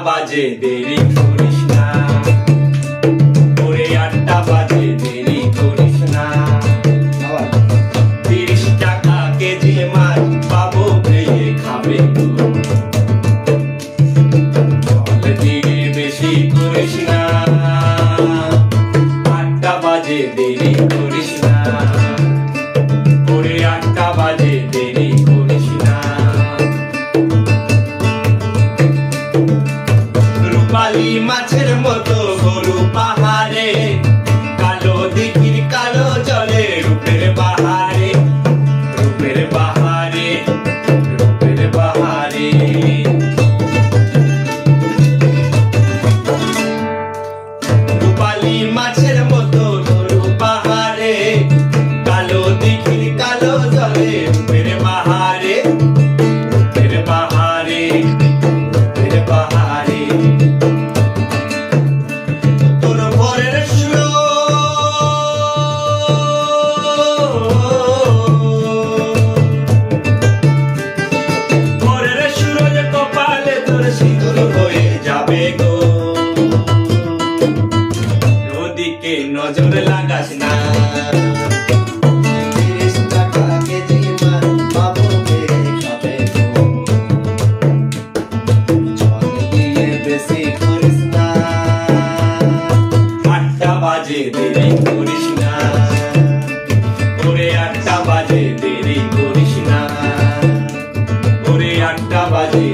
বাজে দেরি করিস না, ওরে 8টা বাজে দেরি করিস না। 30 টাকা কেজি মাছ পাবো ভেজে খাবে তো, জল দিয়ে বেশি করিস না, 8টা বাজে দেরি করিস না, ওরে 8টা বাজে দেরি করিস না। রূপালী মাছের মতো গরু পাহাড়ে, কালো দিঘির কালো জলে রূপের বাহারে, রূপের বাহারে, রূপের বাহারে। রূপালী মাছের মতো গরু পাহাড়ে, কালো দিঘির কালো জলে রূপের বাহারে, রূপের বাহারে, রূপের বাহারে। ওদিকে নজর লাগাস না, 30 টাকা কেজি মাছ পাবো ভেজে খাবে তো, জল দিয়ে বেশি করিস না, 8টা বাজে দেরি করিস না, ওরে 8টা বাজে দেরি করিস না, ওরে 8টা বাজে